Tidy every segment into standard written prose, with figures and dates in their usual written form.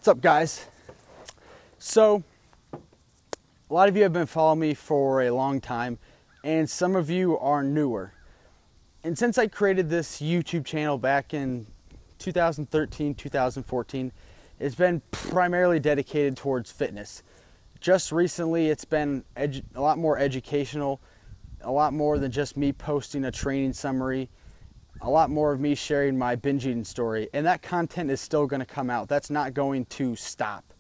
What's up, guys? So, a lot of you have been following me for a long time, and some of you are newer. And since I created this YouTube channel back in 2013, 2014, it's been primarily dedicated towards fitness. Just recently, it's been a lot more educational, a lot more than just me posting a training summary, a lot more of me sharing my binge eating story. And that content is still going to come out. That's not going to stop.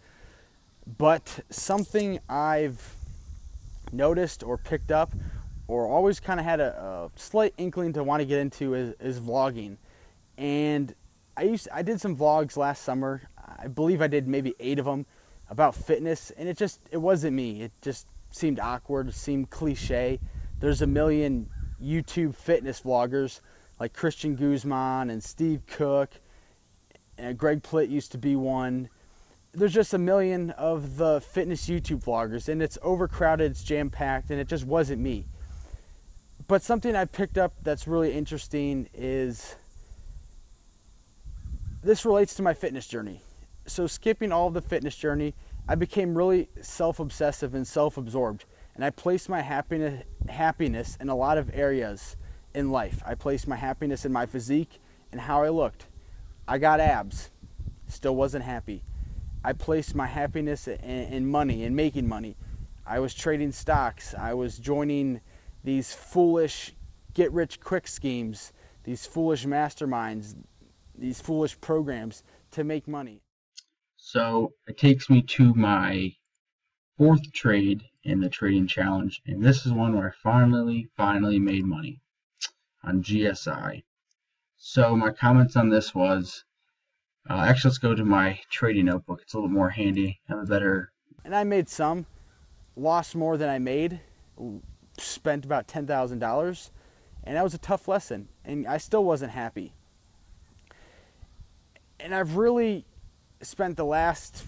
But something I've noticed or picked up or always kind of had a slight inkling to want to get into is vlogging. And I did some vlogs last summer. I believe I did maybe 8 of them about fitness, and it wasn't me. It just seemed awkward, seemed cliche. There's a million YouTube fitness vloggers like Christian Guzman and Steve Cook, and Greg Plitt used to be one. There's just a million of the fitness YouTube vloggers, and it's overcrowded, it's jam-packed, and it just wasn't me. But something I picked up that's really interesting is this relates to my fitness journey. So skipping all of the fitness journey, I became really self-obsessive and self-absorbed, and I placed my happiness in a lot of areas in life. I placed my happiness in my physique and how I looked. I got abs, still wasn't happy. I placed my happiness in money and making money. I was trading stocks. I was joining these foolish get-rich-quick schemes, these foolish masterminds, these foolish programs to make money. So it takes me to my 4th trade in the trading challenge, and this is one where I finally made money on GSI. So my comments on this was, actually let's go to my trading notebook. It's a little more handy. I have a better. And I made some, lost more than I made, spent about $10,000, and that was a tough lesson, and I still wasn't happy. And I've really spent the last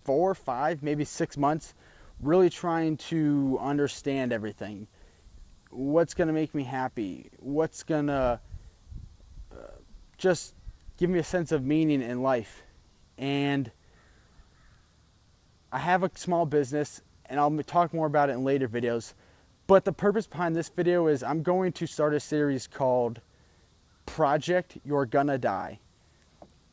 4, 5, maybe 6 months really trying to understand everything. What's going to make me happy? What's going to just give me a sense of meaning in life? And I have a small business, and I'll talk more about it in later videos. But the purpose behind this video is I'm going to start a series called Project You're Gonna Die.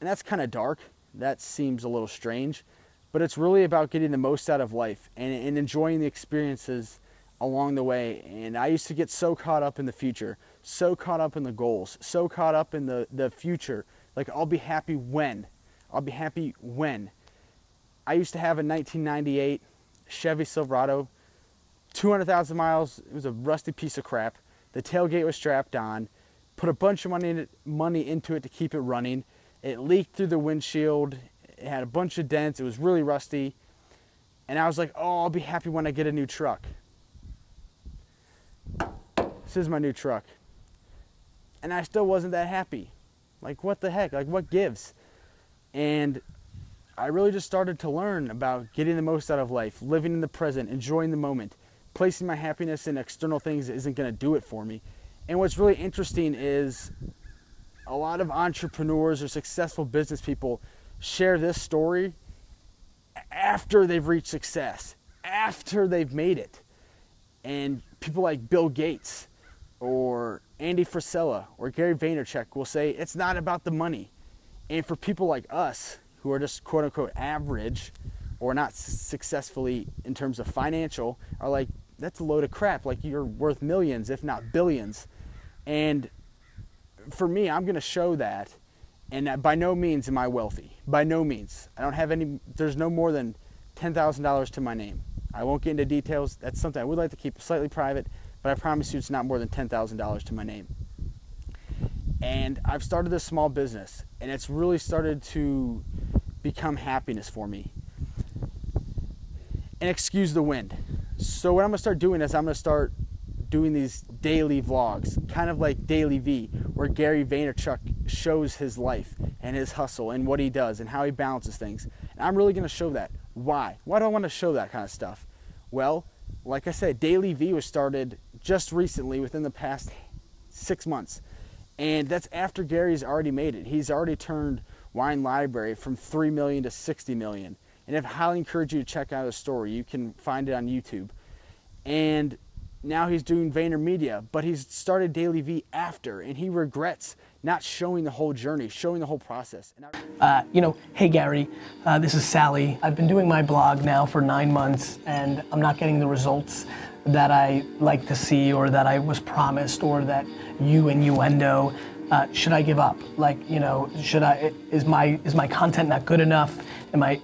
And that's kind of dark. That seems a little strange. But it's really about getting the most out of life and enjoying the experiences along the way. And I used to get so caught up in the future, so caught up in the goals, so caught up in the future. Like, I'll be happy when. I'll be happy when. I used to have a 1998 Chevy Silverado, 200,000 miles. It was a rusty piece of crap. The tailgate was strapped on. Put a bunch of money into it to keep it running. It leaked through the windshield. It had a bunch of dents. It was really rusty. And I was like, oh, I'll be happy when I get a new truck. This is my new truck. And I still wasn't that happy. Like, what the heck? Like, what gives? And I really just started to learn about getting the most out of life, living in the present, enjoying the moment. Placing my happiness in external things isn't going to do it for me. And what's really interesting is a lot of entrepreneurs or successful business people share this story after they've reached success, after they've made it. And people like Bill Gates or Andy Frisella or Gary Vaynerchuk will say it's not about the money. And for people like us who are just quote unquote average or not successfully in terms of financial, are like, that's a load of crap. Like, you're worth millions, if not billions. And for me, I'm going to show that. And by no means am I wealthy. By no means. I don't have any, there's no more than $10,000 to my name. I won't get into details. That's something I would like to keep slightly private, but I promise you it's not more than $10,000 to my name. And I've started this small business, and it's really started to become happiness for me. And excuse the wind. So what I'm going to start doing is I'm going to start doing these daily vlogs, kind of like Daily V, where Gary Vaynerchuk shows his life and his hustle and what he does and how he balances things. And I'm really going to show that. Why? Why do I want to show that kind of stuff? Well, like I said, Daily V was started just recently within the past 6 months. And that's after Gary's already made it. He's already turned wine library from 3 million to 60 million. And I highly encourage you to check out his story. You can find it on YouTube. And now he's doing VaynerMedia, but he's started Daily V after, and he regrets not showing the whole journey, showing the whole process. Hey Gary, this is Sally. I've been doing my blog now for 9 months, and I'm not getting the results that I like to see, or that I was promised, or that you innuendo. Should I give up? Is my content not good enough?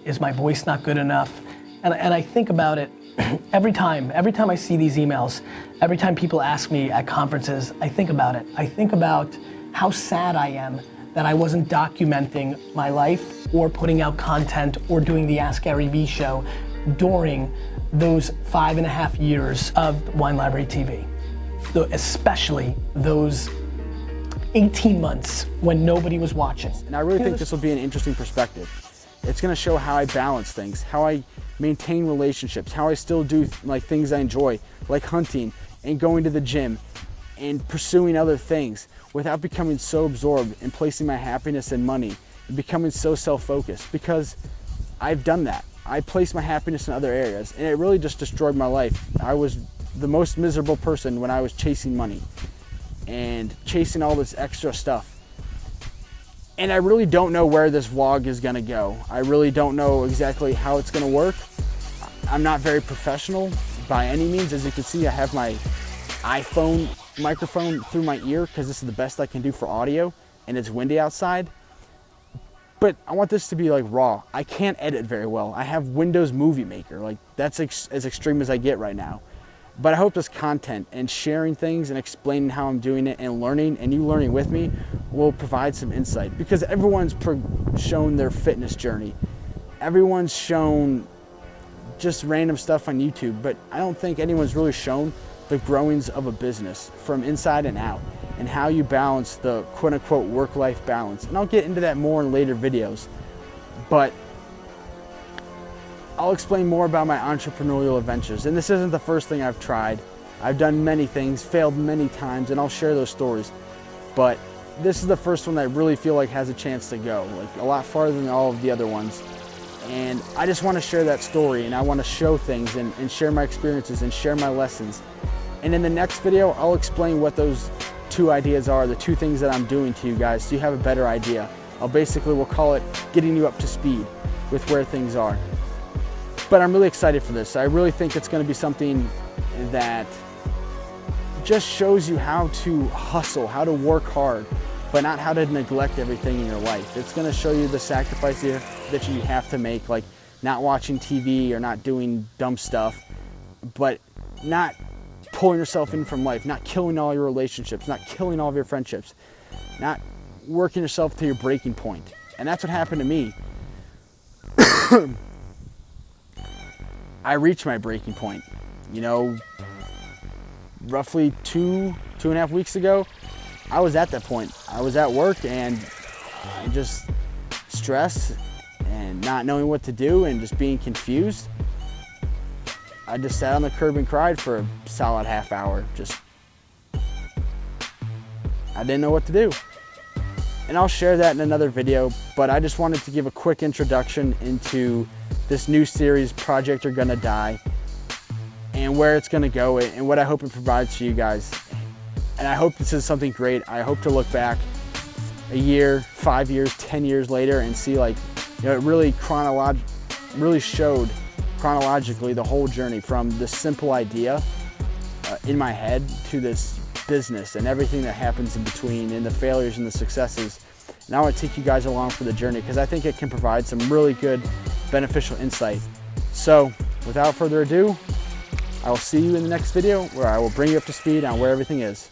Is my voice not good enough? And I think about it every time I see these emails, every time people ask me at conferences, I think about it. I think about how sad I am that I wasn't documenting my life or putting out content or doing the Ask Gary Vee show during those 5.5 years of Wine Library TV. Especially those 18 months when nobody was watching. And I really think this will be an interesting perspective. It's gonna show how I balance things, how I maintain relationships, how I still do things I enjoy, like hunting and going to the gym and pursuing other things without becoming so absorbed and placing my happiness in money and becoming so self-focused, because I've done that. I placed my happiness in other areas, and it really just destroyed my life. I was the most miserable person when I was chasing money and chasing all this extra stuff. And I really don't know where this vlog is gonna go. I really don't know exactly how it's gonna work. I'm not very professional by any means. As you can see, I have my iPhone microphone through my ear because this is the best I can do for audio, and it's windy outside. But I want this to be raw. I can't edit very well. I have Windows Movie Maker. That's as extreme as I get right now. But I hope this content and sharing things and explaining how I'm doing it and learning, and you learning with me, will provide some insight, because everyone's shown their fitness journey. Everyone's shown just random stuff on YouTube, but I don't think anyone's really shown the growings of a business from inside and out, and how you balance the quote-unquote work-life balance. And I'll get into that more in later videos, but I'll explain more about my entrepreneurial adventures. And this isn't the first thing I've tried. I've done many things, failed many times, and I'll share those stories. But this is the first one that I really feel like has a chance to go, a lot farther than all of the other ones. And I just want to share that story, and I want to show things and share my experiences and share my lessons. And in the next video, I'll explain what those 2 ideas are, the 2 things that I'm doing to you guys, so you have a better idea. We'll call it getting you up to speed with where things are. But I'm really excited for this. I really think it's going to be something that just shows you how to hustle, how to work hard, but not how to neglect everything in your life. It's going to show you the sacrifice that you have to make, like not watching TV or not doing dumb stuff, but not pulling yourself in from life, not killing all your relationships, not killing all of your friendships, not working yourself to your breaking point. And that's what happened to me. I reached my breaking point, roughly 2.5 weeks ago. I was at that point. I was at work, and I just stressed and not knowing what to do and just being confused. I just sat on the curb and cried for a solid half hour. I didn't know what to do. And I'll share that in another video, but I just wanted to give a quick introduction into this new series, Project You're Gonna Die, and where it's gonna go and what I hope it provides to you guys. And I hope this is something great. I hope to look back a year, 5 years, 10 years later and see it really showed chronologically the whole journey from this simple idea in my head to this business and everything that happens in between, and the failures and the successes. And I want to take you guys along for the journey because I think it can provide some really good beneficial insight. So without further ado, I will see you in the next video where I will bring you up to speed on where everything is.